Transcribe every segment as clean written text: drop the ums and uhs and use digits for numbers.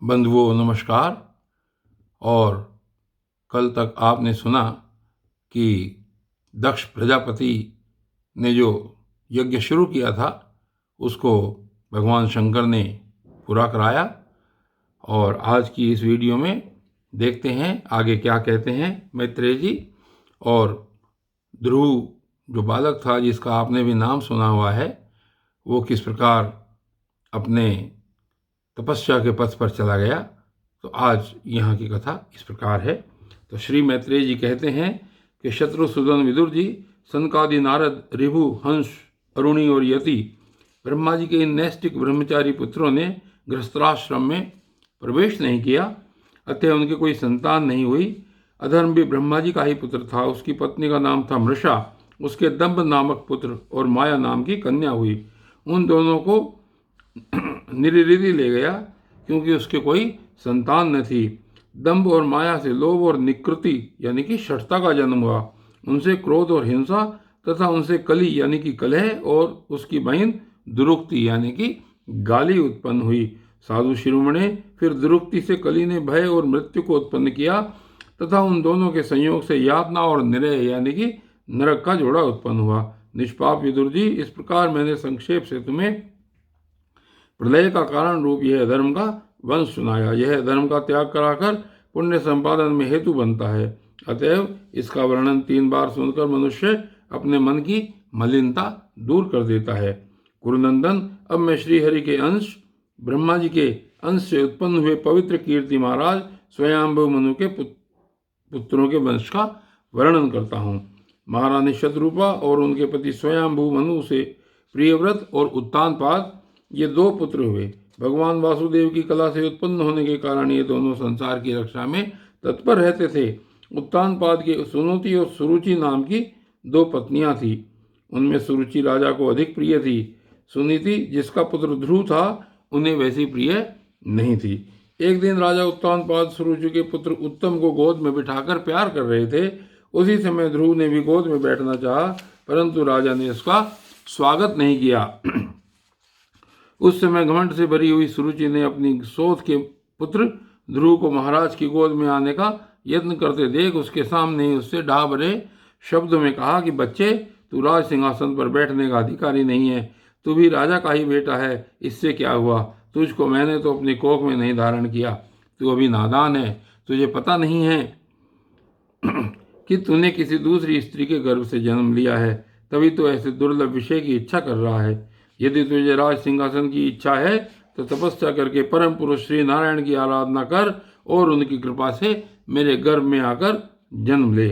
बंधुओं नमस्कार। और कल तक आपने सुना कि दक्ष प्रजापति ने जो यज्ञ शुरू किया था उसको भगवान शंकर ने पूरा कराया। और आज की इस वीडियो में देखते हैं आगे क्या कहते हैं मैत्रेय जी। और ध्रुव जो बालक था जिसका आपने भी नाम सुना हुआ है, वो किस प्रकार अपने तपस्या के पथ पर चला गया। तो आज यहाँ की कथा इस प्रकार है। तो श्री मैत्रेय जी कहते हैं कि शत्रुसूदन विदुर जी, सनकादि नारद, ऋभु, हंस, अरुणी और यति ब्रह्मा जी के इन नैष्टिक ब्रह्मचारी पुत्रों ने गृहस्थाश्रम में प्रवेश नहीं किया, अतः उनकी कोई संतान नहीं हुई। अधर्म भी ब्रह्मा जी का ही पुत्र था। उसकी पत्नी का नाम था मृषा, उसके दंभ नामक पुत्र और माया नाम की कन्या हुई। उन दोनों को निरिधि ले गया क्योंकि उसके कोई संतान न थी। दंभ और माया से लोभ और निकृति यानी कि शठता का जन्म हुआ। उनसे क्रोध और हिंसा तथा उनसे कली यानी कि कलह और उसकी बहन दुरुक्ति यानी कि गाली उत्पन्न हुई। साधु शिरोमणि फिर दुरुक्ति से कली ने भय और मृत्यु को उत्पन्न किया तथा उन दोनों के संयोग से यातना और निरय यानी कि नरक का जोड़ा उत्पन्न हुआ। निष्पाप विदुर जी, इस प्रकार मैंने संक्षेप से तुम्हें प्रलय का कारण रूप यह धर्म का वंश सुनाया। यह धर्म का त्याग कराकर पुण्य संपादन में हेतु बनता है। अतएव इसका वर्णन 3 बार सुनकर मनुष्य अपने मन की मलिनता दूर कर देता है। कुरुनंदन, अब मैं श्रीहरि के अंश ब्रह्मा जी के अंश से उत्पन्न हुए पवित्र कीर्ति महाराज स्वयंभु मनु के पुत्रों के वंश का वर्णन करता हूँ। महारानी शतरूपा और उनके पति स्वयंभु मनु से प्रियव्रत और उत्तानपाद ये 2 पुत्र हुए। भगवान वासुदेव की कला से उत्पन्न होने के कारण ये दोनों संसार की रक्षा में तत्पर रहते थे। उत्तानपाद के सुनुति और सुरुचि नाम की 2 पत्नियां थी। उनमें सुरुचि राजा को अधिक प्रिय थी। सुनीति जिसका पुत्र ध्रुव था उन्हें वैसी प्रिय नहीं थी। एक दिन राजा उत्तानपाद सुरुचि के पुत्र उत्तम को गोद में बिठाकर प्यार कर रहे थे। उसी समय ध्रुव ने भी गोद में बैठना चाहा, परंतु राजा ने उसका स्वागत नहीं किया। उस समय घमंड से भरी हुई सुरुचि ने अपनी सौत के पुत्र ध्रुव को महाराज की गोद में आने का यत्न करते देख उसके सामने ही उससे डा भरे शब्दों में कहा कि बच्चे, तू राज सिंहासन पर बैठने का अधिकारी नहीं है। तू भी राजा का ही बेटा है, इससे क्या हुआ? तुझको मैंने तो अपनी कोख में नहीं धारण किया। तू अभी नादान है। तुझे पता नहीं है कि तूने किसी दूसरी स्त्री के गर्भ से जन्म लिया है, तभी तो ऐसे दुर्लभ विषय की इच्छा कर रहा है। यदि तुझे राज सिंहासन की इच्छा है तो तपस्या करके परम पुरुष श्री नारायण की आराधना कर और उनकी कृपा से मेरे गर्भ में आकर जन्म ले।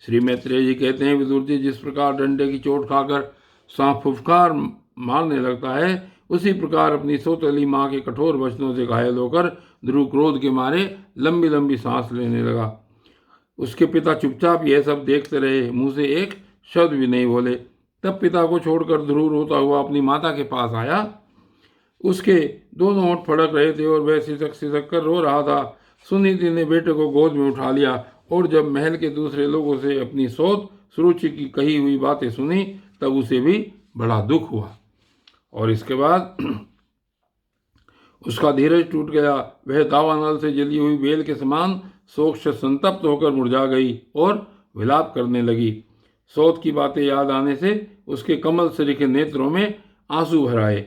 श्री मैत्रेय जी कहते हैं, विदुर जी, जिस प्रकार डंडे की चोट खाकर सांप फुफकार मारने लगता है, उसी प्रकार अपनी सौतेली माँ के कठोर वचनों से घायल होकर ध्रुव क्रोध के मारे लंबी लंबी सांस लेने लगा। उसके पिता चुपचाप यह सब देखते रहे, मुंह से एक शब्द भी नहीं बोले। तब पिता को छोड़कर ध्रुव रोता हुआ अपनी माता के पास आया। उसके दोनों होंठ फड़क रहे थे और वह सिसक सिसक कर रो रहा था। सुनीति ने बेटे को गोद में उठा लिया और जब महल के दूसरे लोगों से अपनी सौत सुरुचि की कही हुई बातें सुनी तब उसे भी बड़ा दुख हुआ और इसके बाद उसका धीरज टूट गया। वह दावानल से जली हुई बेल के समान शोक से संतप्त होकर मुरझा गई और विलाप करने लगी। सौत की बातें याद आने से उसके कमल सरीखे नेत्रों में आंसू भर आए।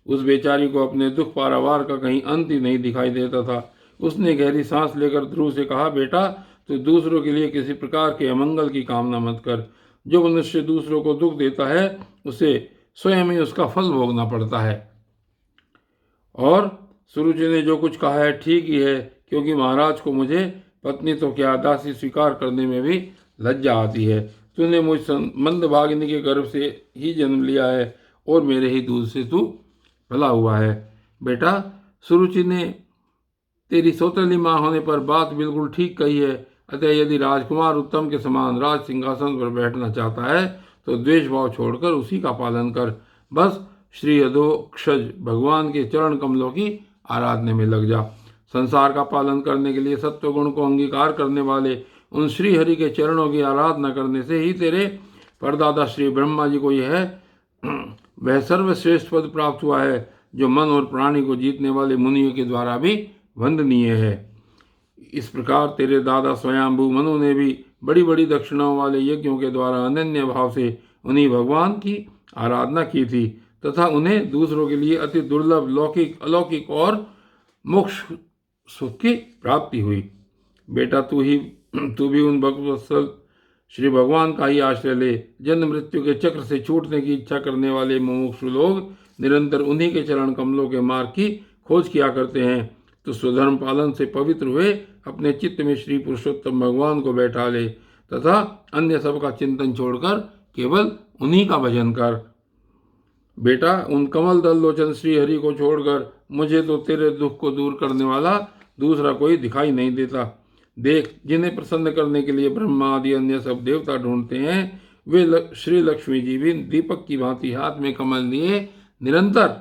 उस बेचारी को अपने दुख पारावार का कहीं अंत ही नहीं दिखाई देता था। उसने गहरी सांस लेकर ध्रुव से कहा, बेटा, तो दूसरों के लिए किसी प्रकार के अमंगल की कामना मत कर। जो मनुष्य दूसरों को दुख देता है उसे स्वयं ही उसका फल भोगना पड़ता है। और सुरुचि ने जो कुछ कहा है ठीक ही है, क्योंकि महाराज को मुझे पत्नी तो क्या दासी स्वीकार करने में भी लज्जा आती है। तूने मुझ मंदभागिनी के गर्भ से ही जन्म लिया है और मेरे ही दूध से तू भला हुआ है। बेटा, सुरुचि ने तेरी सौतेली माँ होने पर बात बिल्कुल ठीक कही है। अतः यदि राजकुमार उत्तम के समान राज सिंहासन पर बैठना चाहता है तो द्वेष भाव छोड़कर उसी का पालन कर। बस श्री अधोक्षज भगवान के चरण कमलों की आराधना में लग जा। संसार का पालन करने के लिए सत्व गुण को अंगीकार करने वाले उन श्री हरि के चरणों की आराधना करने से ही तेरे परदादा श्री ब्रह्मा जी को यह वह सर्वश्रेष्ठ पद प्राप्त हुआ है जो मन और प्राणी को जीतने वाले मुनियों के द्वारा भी वंदनीय है। इस प्रकार तेरे दादा स्वयंभू मनु ने भी बड़ी बड़ी दक्षिणाओं वाले यज्ञों के द्वारा अनन्य भाव से उन्हीं भगवान की आराधना की थी तथा उन्हें दूसरों के लिए अति दुर्लभ लौकिक अलौकिक और मोक्ष सुख की प्राप्ति हुई। बेटा तू भी उन भक्तवत्सल श्री भगवान का ही आश्रय ले। जन्म मृत्यु के चक्र से छूटने की इच्छा करने वाले मुमुक्षु लोग निरंतर उन्हीं के चरण कमलों के मार्ग की खोज किया करते हैं। तो स्वधर्म पालन से पवित्र हुए अपने चित्त में श्री पुरुषोत्तम भगवान को बैठा ले तथा अन्य सब का चिंतन छोड़कर केवल उन्हीं का भजन कर। बेटा उन कमल दल लोचन श्री हरि को छोड़कर मुझे तो तेरे दुख को दूर करने वाला दूसरा कोई दिखाई नहीं देता। देख, जिन्हें प्रसन्न करने के लिए ब्रह्मा आदि अन्य सब देवता ढूंढते हैं वे श्री लक्ष्मी जी भी दीपक की भांति हाथ में कमल लिए निरंतर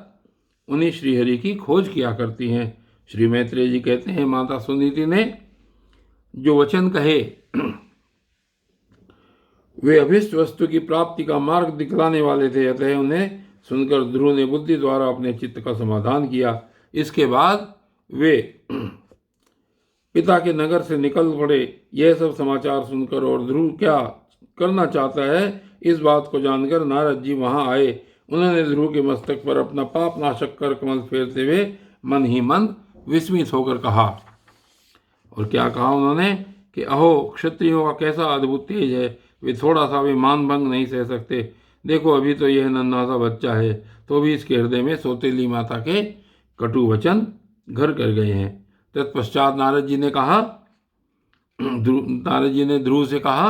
उन्हीं श्रीहरि की खोज किया करती हैं। श्री मैत्रेय जी कहते हैं, माता सुनीति ने जो वचन कहे वे अभिष्ट वस्तु की प्राप्ति का मार्ग दिखलाने वाले थे, अतः उन्हें सुनकर ध्रुव ने बुद्धि द्वारा अपने चित्त का समाधान किया। इसके बाद वे पिता के नगर से निकल पड़े। यह सब समाचार सुनकर और ध्रुव क्या करना चाहता है इस बात को जानकर नारद जी वहां आए। उन्होंने ध्रुव के मस्तक पर अपना पाप नाशक कर कमल फेरते हुए मन ही मन विस्मित होकर कहा। और क्या कहा उन्होंने कि अहो, क्षत्रियों का कैसा अद्भुत तेज है, वे थोड़ा सा भी मान भंग नहीं सह सकते। देखो, अभी तो यह नन्हा सा बच्चा है, तो भी इसके हृदय में सौतेली माता के कटु वचन घर कर गए हैं। तत्पश्चात नारद जी ने ध्रुव से कहा,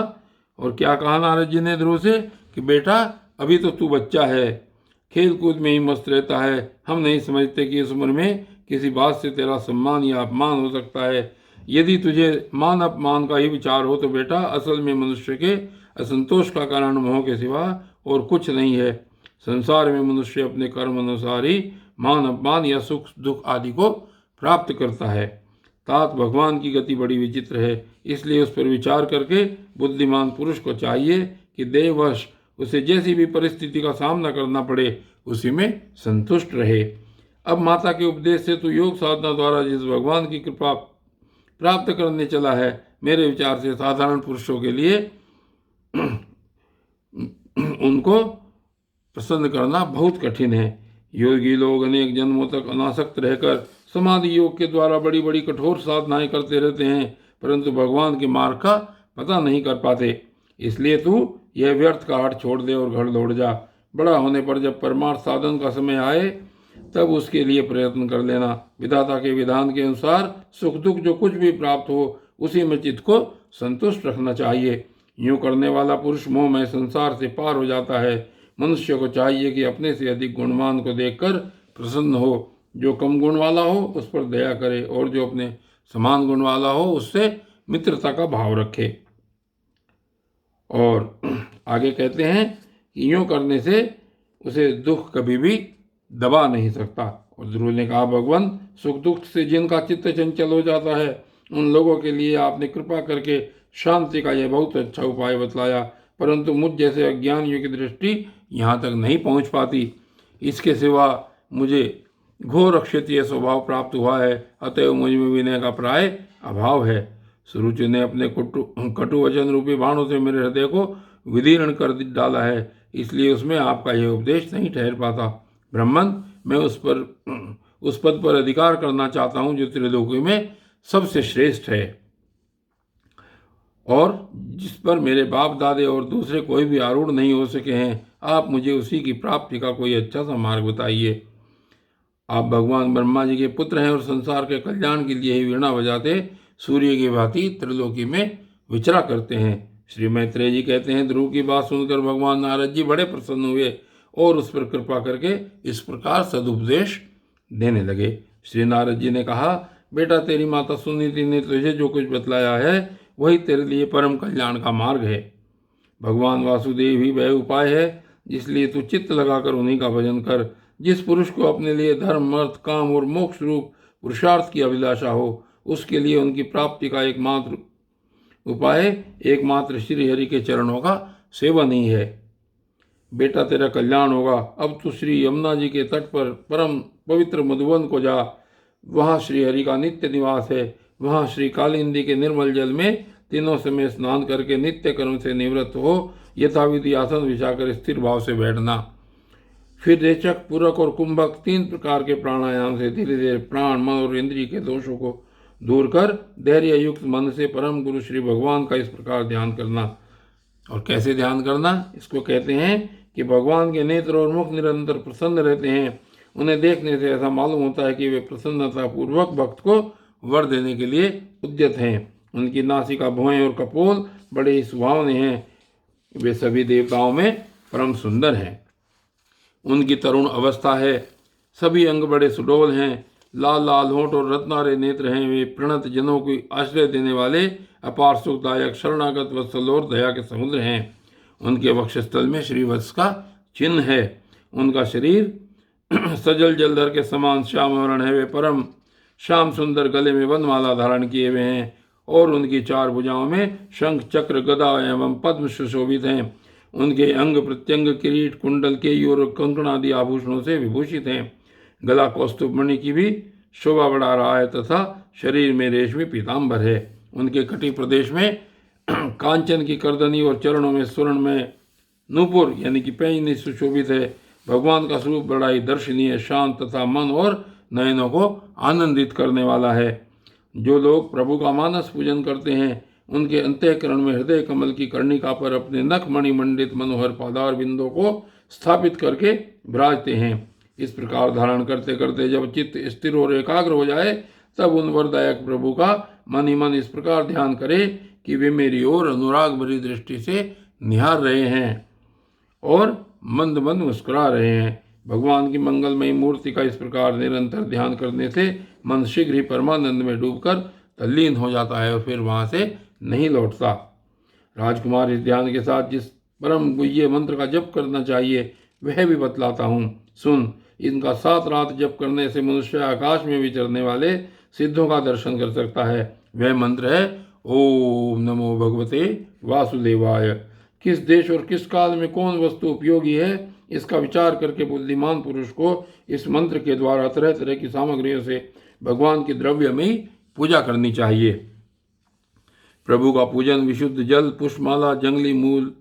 और क्या कहा नारद जी ने ध्रुव से कि बेटा अभी तो तू बच्चा है, खेल कूद में ही मस्त रहता है। हम नहीं समझते कि इस उम्र में किसी बात से तेरा सम्मान या अपमान हो सकता है। यदि तुझे मान अपमान का ही विचार हो तो बेटा असल में मनुष्य के असंतोष का कारण मोह के सिवा और कुछ नहीं है। संसार में मनुष्य अपने कर्म अनुसार ही मान अपमान या सुख दुख आदि को प्राप्त करता है। तात भगवान की गति बड़ी विचित्र है, इसलिए उस पर विचार करके बुद्धिमान पुरुष को चाहिए कि देववश उसे जैसी भी परिस्थिति का सामना करना पड़े उसी में संतुष्ट रहे। अब माता के उपदेश से तो योग साधना द्वारा जिस भगवान की कृपा प्राप्त करने चला है, मेरे विचार से साधारण पुरुषों के लिए उनको प्रसन्न करना बहुत कठिन है। योगी लोग अनेक जन्मों तक अनासक्त रहकर समाधि योग के द्वारा बड़ी बड़ी कठोर साधनाएं करते रहते हैं, परंतु भगवान के मार्ग का पता नहीं कर पाते। इसलिए तू यह व्यर्थ का हट छोड़ दे और घर लौट जा। बड़ा होने पर जब परमार्थ साधन का समय आए तब उसके लिए प्रयत्न कर लेना। विधाता के विधान के अनुसार सुख दुख जो कुछ भी प्राप्त हो उसी में चित्त को संतुष्ट रखना चाहिए। यूं करने वाला पुरुष मोहमय संसार से पार हो जाता है। मनुष्य को चाहिए कि अपने से अधिक गुणवान को देखकर प्रसन्न हो, जो कम गुण वाला हो उस पर दया करे और जो अपने समान गुण वाला हो उससे मित्रता का भाव रखे। और आगे कहते हैं कि यूं करने से उसे दुख कभी भी दबा नहीं सकता। और ध्रुव ने कहा, भगवान, सुख दुख से जिनका चित्त चंचल हो जाता है उन लोगों के लिए आपने कृपा करके शांति का यह बहुत अच्छा उपाय बतलाया, परंतु मुझ जैसे अज्ञानियों की दृष्टि यहाँ तक नहीं पहुँच पाती। इसके सिवा मुझे घोर क्षत्रिय स्वभाव प्राप्त हुआ है, अतएव मुझ में विनय का प्राय अभाव है। सुरुचि ने अपने कटु वचन रूपी बाणों से मेरे हृदय को विदीर्ण कर डाला है, इसलिए उसमें आपका यह उपदेश नहीं ठहर पाता। ब्राह्मण, मैं उस पद पर अधिकार करना चाहता हूँ जो त्रिलोकी में सबसे श्रेष्ठ है और जिस पर मेरे बाप दादे और दूसरे कोई भी आरूढ़ नहीं हो सके हैं। आप मुझे उसी की प्राप्ति का कोई अच्छा सा मार्ग बताइए। आप भगवान ब्रह्मा जी के पुत्र हैं और संसार के कल्याण के लिए ही वीणा बजाते सूर्य की भांति त्रिलोकी में विचरा करते हैं। श्री मैत्रेय जी कहते हैं, ध्रुव की बात सुनकर भगवान नारद जी बड़े प्रसन्न हुए और उस पर कृपा करके इस प्रकार सदुपदेश देने लगे। श्री नारद जी ने कहा, बेटा, तेरी माता सुनीति ने तुझे जो कुछ बतलाया है वही तेरे लिए परम कल्याण का मार्ग है। भगवान वासुदेव ही वह उपाय है, इसलिए तू चित्त लगाकर उन्हीं का भजन कर। जिस पुरुष को अपने लिए धर्म अर्थ काम और मोक्ष रूप पुरुषार्थ की अभिलाषा हो उसके लिए उनकी प्राप्ति का एकमात्र उपाय एकमात्र श्री हरि के चरणों का सेवन ही है। बेटा, तेरा कल्याण होगा। अब तू श्री यमुना जी के तट पर परम पवित्र मधुवन को जा। वहाँ श्रीहरि का नित्य निवास है। वहाँ श्री कालिंदी के निर्मल जल में तीनों समय स्नान करके नित्य कर्म से निवृत्त हो यथाविधि आसन बिछाकर स्थिर भाव से बैठना। फिर रेचक, पूरक और कुंभक 3 प्रकार के प्राणायाम से धीरे धीरे प्राण, मन और इंद्रिय के दोषों को दूर कर धैर्य युक्त मन से परम गुरु श्री भगवान का इस प्रकार ध्यान करना। और कैसे ध्यान करना, इसको कहते हैं कि भगवान के नेत्र और मुख निरंतर प्रसन्न रहते हैं। उन्हें देखने से ऐसा मालूम होता है कि वे प्रसन्नता पूर्वक भक्त को वर देने के लिए उद्यत हैं। उनकी नासिका, भुएं और कपोल बड़े ही सुहावने हैं। वे सभी देवताओं में परम सुंदर हैं। उनकी तरुण अवस्था है। सभी अंग बड़े सुडोल हैं। लाल लाल होंठ और रत्नारे नेत्र हैं। वे प्रणत जनों को आश्रय देने वाले अपार सुखदायक शरणागत वत्सल और दया के समुद्र हैं। उनके वक्षस्थल में श्रीवत्स का चिन्ह है। उनका शरीर सजल जलधर के समान श्याम वर्ण है। वे परम श्याम सुंदर, गले में वनमाला धारण किए हुए हैं और उनकी 4 भुजाओं में शंख, चक्र, गदा एवं पद्म सुशोभित हैं। उनके अंग प्रत्यंग किरीट, कुंडल, केयू और कंकण आदि आभूषणों से विभूषित हैं। गला कौस्तुभ मणि की भी शोभा बढ़ा रहा है तथा शरीर में रेशमी पीताम्बर है। उनके कटी प्रदेश में कांचन की करदनी और चरणों में स्वर्ण में नूपुर यानी कि पैंजनी सुशोभित है। भगवान का स्वरूप बड़ा ही दर्शनीय, शांत तथा मन और नयनों को आनंदित करने वाला है। जो लोग प्रभु का मानस पूजन करते हैं उनके अंतःकरण में हृदय कमल की कर्णिका पर अपने नख मणि मंडित मनोहर पादार बिंदों को स्थापित करके विराजते हैं। इस प्रकार धारण करते करते जब चित्त स्थिर और एकाग्र हो जाए तब उन वरदायक प्रभु का मन ही मन इस प्रकार ध्यान करे कि वे मेरी ओर अनुराग भरी दृष्टि से निहार रहे हैं और मंद मंद मुस्कुरा रहे हैं। भगवान की मंगलमयी मूर्ति का इस प्रकार निरंतर ध्यान करने से मन शीघ्र ही परमानंद में डूबकर तल्लीन हो जाता है और फिर वहां से नहीं लौटता। राजकुमार, इस ध्यान के साथ जिस परम गुह्य मंत्र का जप करना चाहिए वह भी बतलाता हूँ, सुन। इनका 7 रात जप करने से मनुष्य आकाश में विचरने वाले सिद्धों का दर्शन कर सकता है। वह मंत्र है ओम नमो भगवते वासुदेवाय। किस देश और किस काल में कौन वस्तु उपयोगी है इसका विचार करके बुद्धिमान पुरुष को इस मंत्र के द्वारा तरह तरह की सामग्रियों से भगवान की द्रव्यमयी पूजा करनी चाहिए। प्रभु का पूजन विशुद्ध जल, पुष्पमाला, जंगली मूल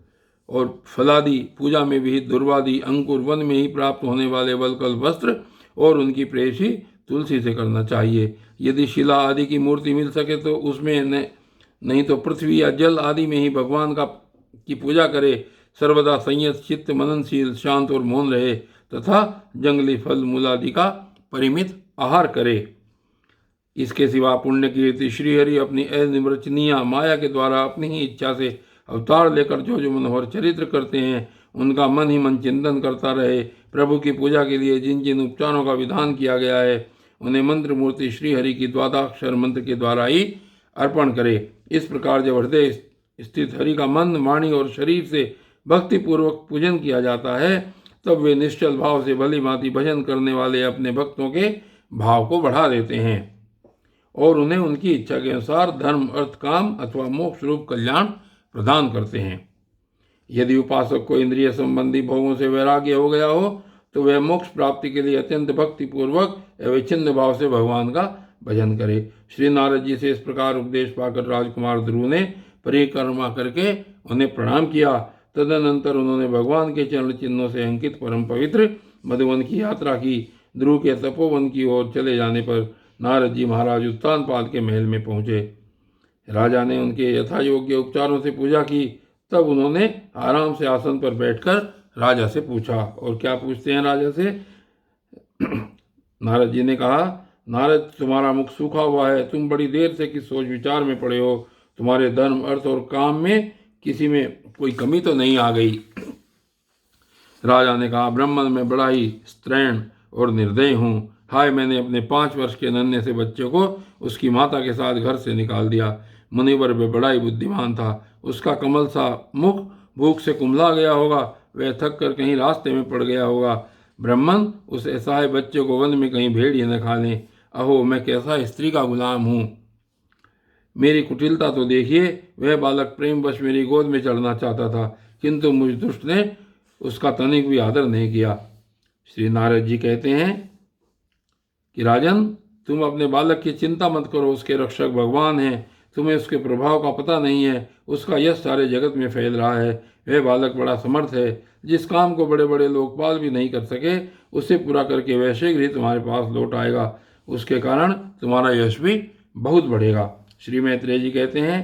और फलादि, पूजा में विहित दुर्वादि, अंकुर, वन में ही प्राप्त होने वाले वलकल वस्त्र और उनकी प्रेयसी तुलसी से करना चाहिए। यदि शिला आदि की मूर्ति मिल सके तो उसमें नहीं तो पृथ्वी या जल आदि में ही भगवान की पूजा करे। सर्वदा संयत चित्त, मननशील, शांत और मौन रहे तथा जंगली फल मूलादि का परिमित आहार करे। इसके सिवा पुण्य कीर्ति श्रीहरि अपनी अनिर्वचनीय माया के द्वारा अपनी ही इच्छा से अवतार लेकर जो मनोहर चरित्र करते हैं उनका मन ही मन चिंतन करता रहे। प्रभु की पूजा के लिए जिन जिन उपचारों का विधान किया गया है उन्हें मंत्र मूर्ति श्रीहरि की द्वादशाक्षर मंत्र के द्वारा ही अर्पण करे। इस प्रकार जब हृदय स्थित हरि का मन, वाणी और शरीर से भक्तिपूर्वक पूजन किया जाता है तब वे निश्चल भाव से भली भांति भजन करने वाले अपने भक्तों के भाव को बढ़ा देते हैं और उन्हें उनकी इच्छा के अनुसार धर्म, अर्थ, काम अथवा मोक्ष रूप कल्याण प्रदान करते हैं। यदि उपासक को इंद्रिय संबंधी भोगों से वैराग्य हो गया हो तो वह मोक्ष प्राप्ति के लिए अत्यंत भक्तिपूर्वक अविच्छिन्न भाव से भगवान का भजन करे। श्री नारद जी से इस प्रकार उपदेश पाकर राजकुमार ध्रुव ने परिक्रमा करके उन्हें प्रणाम किया। तदनंतर उन्होंने भगवान के चरण चिन्हों से अंकित परम पवित्र मधुवन की यात्रा की। ध्रुव के तपोवन की ओर चले जाने पर नारद जी महाराज उत्तानपाद के महल में पहुंचे। राजा ने उनके यथा योग्य उपचारों से पूजा की। तब उन्होंने आराम से आसन पर बैठकर राजा से पूछा। और क्या पूछते हैं राजा से? नारद जी ने कहा, नारद, तुम्हारा मुख सूखा हुआ है। तुम बड़ी देर से किस सोच विचार में पड़े हो। तुम्हारे धर्म, अर्थ और काम में किसी में कोई कमी तो नहीं आ गई? राजा ने कहा, ब्राह्मण में बड़ा ही स्त्रैण और निर्दयी हूँ। हाय, मैंने अपने 5 वर्ष के नन्हे से बच्चे को उसकी माता के साथ घर से निकाल दिया। मुनिवर में बड़ा ही बुद्धिमान था। उसका कमल सा मुख भूख से कुम्हला गया होगा। वह थक कर कहीं रास्ते में पड़ गया होगा। ब्राह्मण उस असहाय बच्चे को वन में कहीं भेड़िए न खा लें। अहो, मैं कैसा स्त्री का गुलाम हूँ। मेरी कुटिलता तो देखिए। वह बालक प्रेमवश मेरी गोद में चढ़ना चाहता था किंतु मुझ दुष्ट ने उसका तनिक भी आदर नहीं किया। श्री नारद जी कहते हैं कि राजन, तुम अपने बालक की चिंता मत करो, उसके रक्षक भगवान हैं। तुम्हें उसके प्रभाव का पता नहीं है, उसका यश सारे जगत में फैल रहा है। वह बालक बड़ा समर्थ है, जिस काम को बड़े बड़े लोकपाल भी नहीं कर सके, उसे पूरा करके वह शीघ्र ही तुम्हारे पास लौट आएगा। उसके कारण तुम्हारा यश भी बहुत बढ़ेगा। श्री मैत्रेय जी कहते हैं,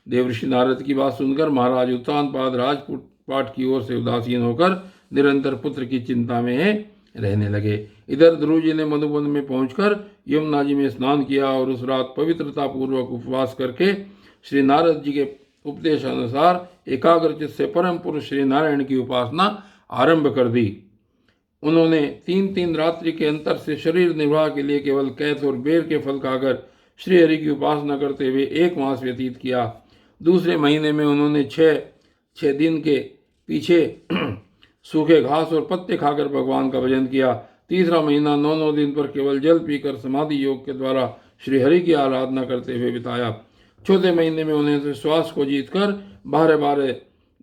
देवर्षि नारद की बात सुनकर महाराज उत्तानपाद राजपाट की ओर से उदासीन होकर निरंतर पुत्र की चिंता में रहने लगे। इधर ध्रुव जी ने मधुबन में पहुंचकर यमुना जी में स्नान किया और उस रात पवित्रता पूर्वक उपवास करके श्री नारद जी के उपदेशानुसार एकाग्रचित से परम पुरुष श्री नारायण की उपासना आरंभ कर दी। उन्होंने 3 रात्रि के अंतर से शरीर निर्वाह के लिए केवल कैथ और बेर के फल खाकर श्रीहरि की उपासना करते हुए 1 मास व्यतीत किया। दूसरे महीने में उन्होंने 6 दिन के पीछे सूखे घास और पत्ते खाकर भगवान का भजन किया। तीसरा महीना 9 दिन पर केवल जल पीकर समाधि योग के द्वारा श्रीहरि की आराधना करते हुए बिताया। चौथे महीने में उन्हें श्वास को जीतकर 12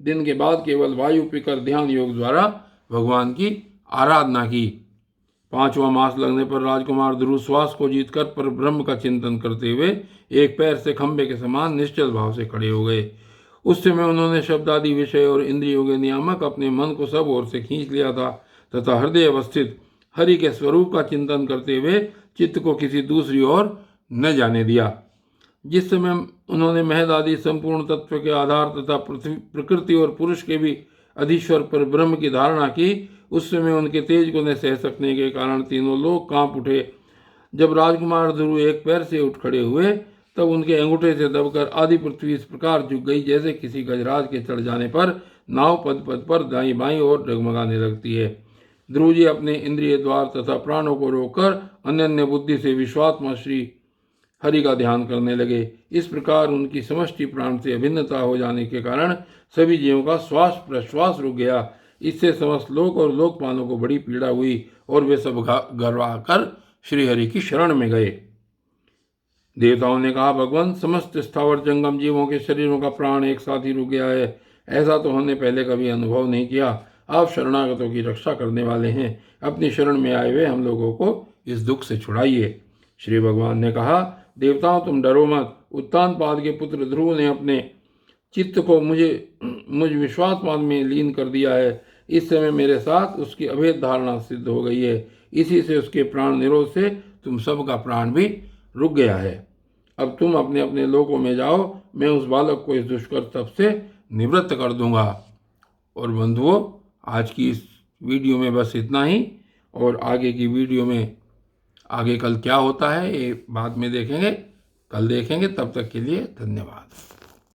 दिन के बाद केवल वायु पीकर ध्यान योग द्वारा भगवान की आराधना की। 5वां मास लगने पर राजकुमार ध्रुव श्वास को जीतकर पर ब्रह्म का चिंतन करते हुए एक पैर से खंबे के समान निश्चल भाव से खड़े हो गए। उस समय उन्होंने शब्द आदि विषय और इंद्रियों के नियामक अपने मन को सब ओर से खींच लिया था तथा हृदय अवस्थित हरि के स्वरूप का चिंतन करते हुए चित्त को किसी दूसरी ओर न जाने दिया। जिस समय उन्होंने महद आदि संपूर्ण तत्व के आधार तथा प्रकृति और पुरुष के भी अधीश्वर पर ब्रह्म की धारणा की, उस समय उनके तेज को न सह सकने के कारण तीनों लोग कांप उठे। जब राजकुमार ध्रुव एक पैर से उठ खड़े हुए तब उनके अंगूठे से दबकर आदि पृथ्वी इस प्रकार झुक गई जैसे किसी गजराज के चढ़ जाने पर नाव पद पद पर दाईं बाईं ओर डगमगाने लगती है। ध्रुव जी अपने इंद्रिय द्वार तथा प्राणों को रोककर अनन्य बुद्धि से विश्वात्मा श्री हरि का ध्यान करने लगे। इस प्रकार उनकी समष्टि प्राण से अभिन्नता हो जाने के कारण सभी जीवों का श्वास प्रश्वास रुक गया। इससे समस्त लोक और लोकपालों को बड़ी पीड़ा हुई और वे सब घबरा कर श्रीहरि की शरण में गए। देवताओं ने कहा, भगवान, समस्त स्थावर जंगम जीवों के शरीरों का प्राण एक साथ ही रुक गया है। ऐसा तो हमने पहले कभी अनुभव नहीं किया। आप शरणागतों की रक्षा करने वाले हैं, अपनी शरण में आए हुए हम लोगों को इस दुख से छुड़ाइए। श्री भगवान ने कहा, देवताओं, तुम डरो मत। उत्तानपाद के पुत्र ध्रुव ने अपने चित्त को मुझ विश्वात्मा में लीन कर दिया है। इस समय मेरे साथ उसकी अभेद धारणा सिद्ध हो गई है। इसी से उसके प्राण निरोध से तुम सबका प्राण भी रुक गया है। अब तुम अपने अपने लोकों में जाओ, मैं उस बालक को इस दुष्कर तप से निवृत्त कर दूंगा। और बंधुओं, आज की इस वीडियो में बस इतना ही, और आगे की वीडियो में आगे कल क्या होता है ये बाद में देखेंगे, कल देखेंगे। तब तक के लिए धन्यवाद।